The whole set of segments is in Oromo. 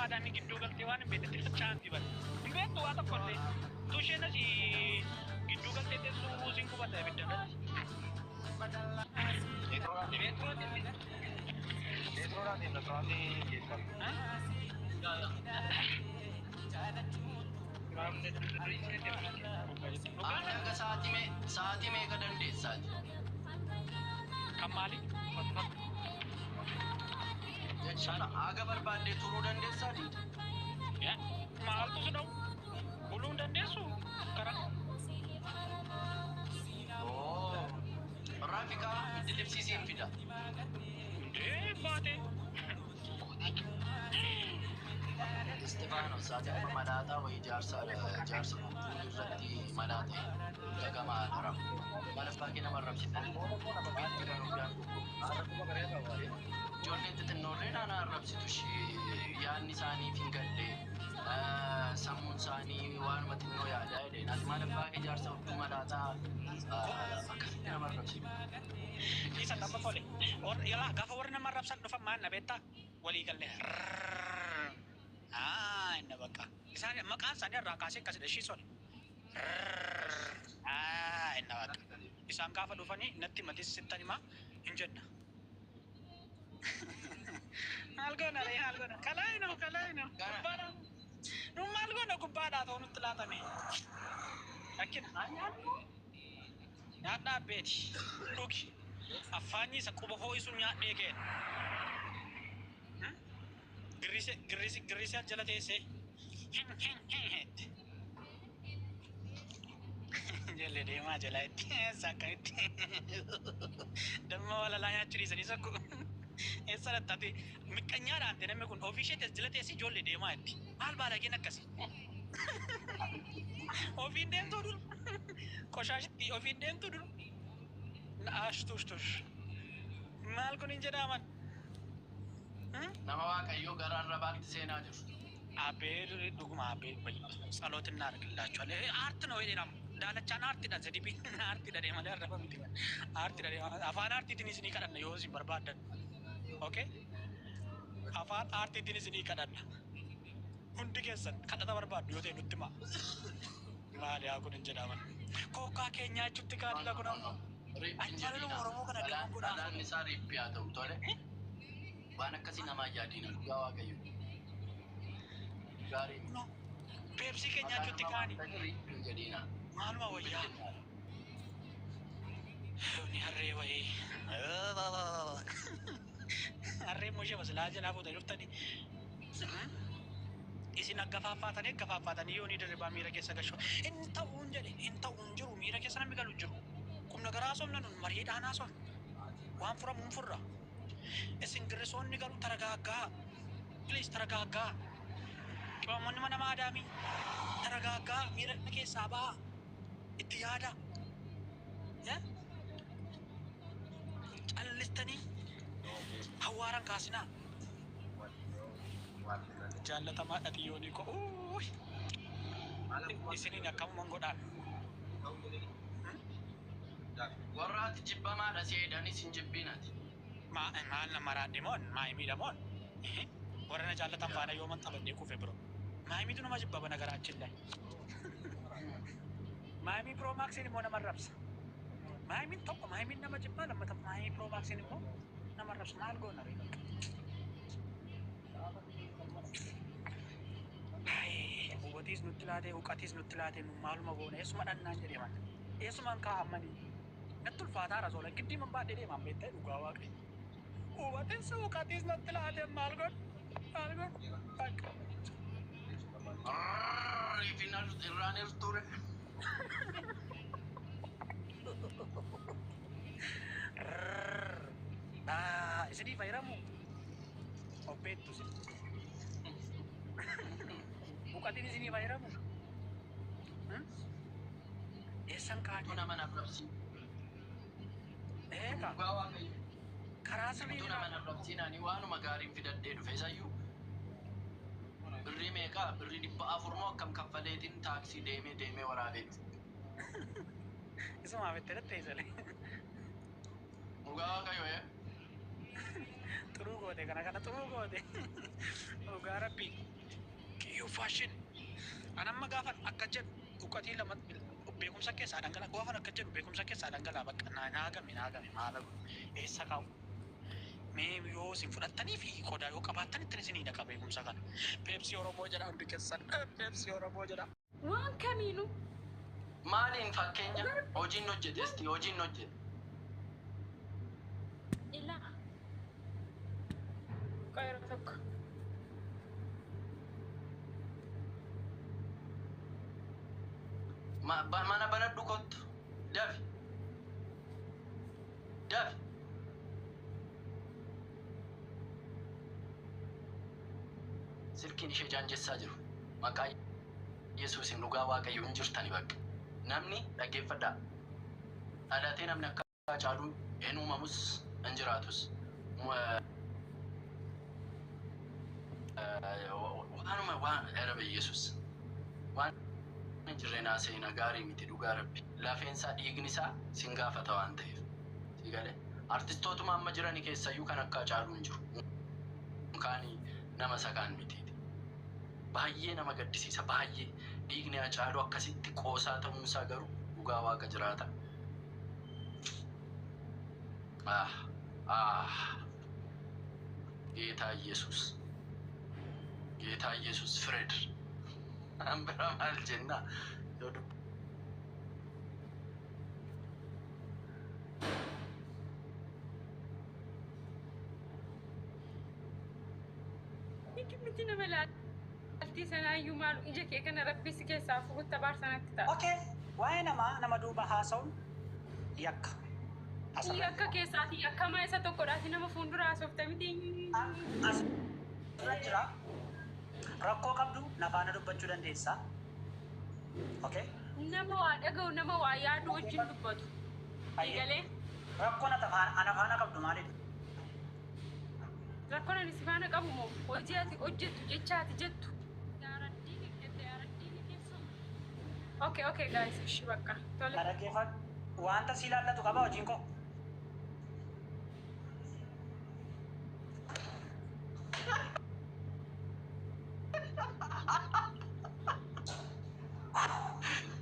nama ada nih gitu kan tiwan beda tidak cantik banget. Enggak tuh atau kote. Tuh sih nasi gitu kan tete suhu singku pada beda kan. Itu nanti gitu. Aga saati meeqa dandeessaati? Kamali. Jechuudha aga barbaadde turuu dandeessaati? Ya, mahal tuh sudah. Belum dan desu. Sekarang. Oh, Rafika dilibsiisiin fida. Bate. Istifaano saatiin amma malaataa wayii jaarsa guutuu irratti malaatee dagamaa haram. Maal baay'ee nama arrabsitan. Biitti kan hundaan ijoolleen xixinnoollee naannoo arrabsitu yaadni isaaniif hin galle sammuun isaanii waanuma xinnoo yaadaa jedheen ati maal baay'ee jaarsa hudduu malaataa akkasitti nama arrabsitu. Isa nama tole. Yalah gaafa warri nama arrabsan dhufan maal na beektaa? Walii galee. Inna bakka. Isaan maqaan isaanii irraa kaasee akkasidha shiisol. Inna bakka. Isaan gaafa dhufanii natti matis sittan himaa hin jenna. Maal goona ree maal goona? Kalaayino. Gubbaadha. Nu maal goona gubbaadhaa ta'uu nutti laatame. Rakkina. Nyaadhaa beeti. Dhugi. Affaanyi isa quba hoo'isuun nyaadhee kenna. Girrisee jala teessee. Jallee deemaa jala itti sakka itti. Damma walalaa nyaachuu dhiisanii sakku. Eessa lattaati miqqanyaadhaan ta'e namni kun ofii ishee jala teessee ijoollee deemaa itti. Maal baadageen akkasii? Ofiin deemtuu dur. Qoshaashitti ofiin deemtuu dur. Tush. Maal kun hin jedhaman? Nama waaqayyoo garaarra baatti seenaa jiru. Abbee dhuguma abbee ጸሎትን እናደርግላችኋለን። አርት ነው የሌላም ዳለቻን አርት ዳ ዘዲቢ አርት ዳ ደማ ዳ ረባ ምት አርት ዳ አፋን አርት ትንሽ ኒ ቀደና ዮዚ በርባደን ኦኬ አፋን አርት ትንሽ ኒ ቀደና ሁንድ ከሰን ቀደታ በርባድ ዮቴ ኑትማ ማሊያ ኩን እንጀዳመን ኮካ ኬኛቹት ካላ ኩና አንቻሉ ኦሮሞ ከና ደሞ ኩና አላን ሳሪ ፒያተው ቶለ waan akkasii namaa yaadiin dhugaa waaqayyo gaarii no peepsii keenyaachuutti kaani jedhiina maaluma wayyaa ni harree wayii harree moshee maslaa jalaa fuutanii dhuftanii isin gafaaffaatanii yoo ni dirribaa miira keessa gashu hin ta'uun jiru miira keessa namni galu jiru kumna garaa somna nun mariidhaan haason waan furamuun furra isin girrisoonni garuu taragaaggaa please taragaaggaa qaamonni mana maadaamii taragaaggaa miira keessaa ba'a itti yaada callistanii hawaaran kaasinaa jaallatamaa dhadhiyoonii ko isiniin akkamuman godhaan warra ati jibbamaadha seedhanis hin jibbinati maal nama raadhimoon maayimiidhamoon warra jaallatan faana yoo man taphannee kufe biro maayimiitu nama jibbaba nagaraachin lai maayimii Pro Maxin immoo nama rabsa maayimiin tokko maayimiin nama jibbaa lammata maayimii Pro Maxin immoo nama rabsa maal goona ree hubatis nutti laatee huqatis nutti laatee maaluma goona eessuma dhannaan jedhee man eessumaan kaa'amanii natti ulfaataa rasoola giddii man baadhee deemaan beektee dhugaa waaqayyo hubatis huqatis natti laatee maal goona bakka irraan irture isinii fayyadamu obbeettu isin buqatiin isinii fayyadamu eessan kaanii nama nabrabsi eega karaa sirrii nama nabrabsiinaani waanuma gaariin fidadhee dhufe isayyuu birrii meeqaa birrii 400 moo akkam kaffaleetiin taaksii deemee waraabeetti isumaa fetteedha teessale dhugaa waaqayyo xuruu goote kana xumuu goote. Dhugaa rabbii. Kiyyuu faashin. Anamma gaafa akka jedhu dhugatii lama beekumsa keessaa dhangala gaafa akka jedhu beekumsa keessaa dhangala bakka naagame maala eessa kaa'u. Mee yoo isin fudhattanii fi qodaa yoo qabaattan ittiin isinii dhaqa beekumsa kana. Peepsii Oromoo jedha hundi keessan. Peepsii Oromoo jedha. Waan kamiinuu Maaliin fakkeenya hojiin hojjetesti hojiin hojjete. ilaa qayra tokko. Mana banadhu kottu dafi dafi. Silkiin ishee jaanjessaa jiru. Maqaa Yesuusin dhugaa Waaqayyo hin jirtani bakka. Namni dhaggeeffadhaa. Dhalatee namni akka Haacaaluu hin uumamus hin jiraatus. Waanuma waan eraba Yesuus. Waan hin jirre naaseenaa gaarii miti dhugaa Rabbi. Lafeensaa dhiigni isaa sin gaafata waan ta'eef. Si galee. Artistootuma amma jirani keessayyuu kan akka Haacaaluu hin jiru. Kaanii nama sakaan miti. Baay'ee nama gaddisiisa baay'ee dhiigni Haacaaluu akkasitti qoosaa ta'uunsaa garuu dhugaa Waaqa jiraata. ጌታ ኢየሱስ ጌታ ኢየሱስ ፍረድ አንብራ ማልጀና Miti nama laaltii sanaayyuu maalu ija kee kana rabbi si keessaa furutti abaarsanatti ta'a. Okay, waa'ee nama duuba haasa'uun yakka. Yakka keessaati yakkamaa isa tokkodhaati nama fuuldura haasofta miti. Asirra jira. Rakkoo qabdu nafaana dubbachuu dandeessaa. Okay? Nama waa dhaga'u nama waa yaadu wajjin dubbatu. Eegalee Rakkoon ana faana qabdu maalidha? rakkoon ani si faana qabu moo hojii ati hojjettu jechaati jettu. Yaaraddiini jette yaaraddiini keessumaa. Okay guys ishi bakka tole. Dhaggeeffadhu. Wanta si ilaallatu qaba hojiin koo.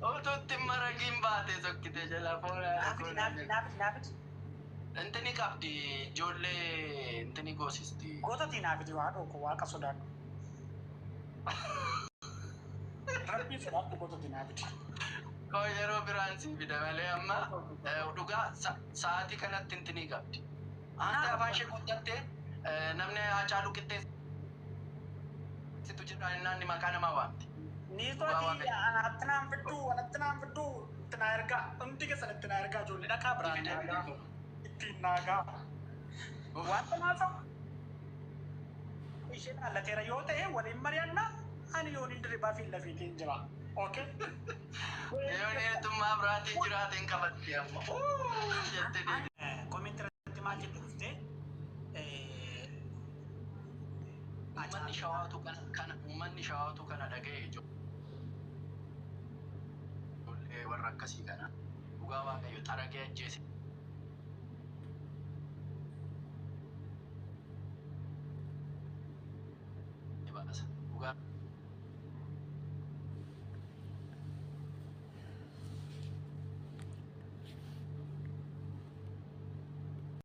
Otuutti maragiin baatee sokkitee jala Naafiti. intini qabdi ijoollee intini goosisti. Gootatti naafiti waa dhooku waaqa sodaadhu. Rabbii sodaadhu gootatti naafiti. Koo yeroo biraan si fida malee amma dhugaa sa'aatii kanatti intini qabdi. Anta afaan ishee guuttattee namni Haacaaluu qixxeessitu jedha innaan maqaa namaa waamti. Niitootii anatti naan fidduu itti naa ergaa hundi keessan itti naa ergaa ijoollee dhakaa biraan ergaa ittiin naagaa. Wanta naasawu isheen allateera yoo ta'e waliin mari'annaa ani yoon hin diribaa fi lafiitiin jira. Okay? Yoon heddummaa biraatiin jiraatiin qabatti amma. Koomenti irratti maal jedhu dhuftee uummanni shawaatu kana dhaga'ee ijoollee warra akkasii kana dhugaa Waaqayyo xaragee ajjeese. Dhugaa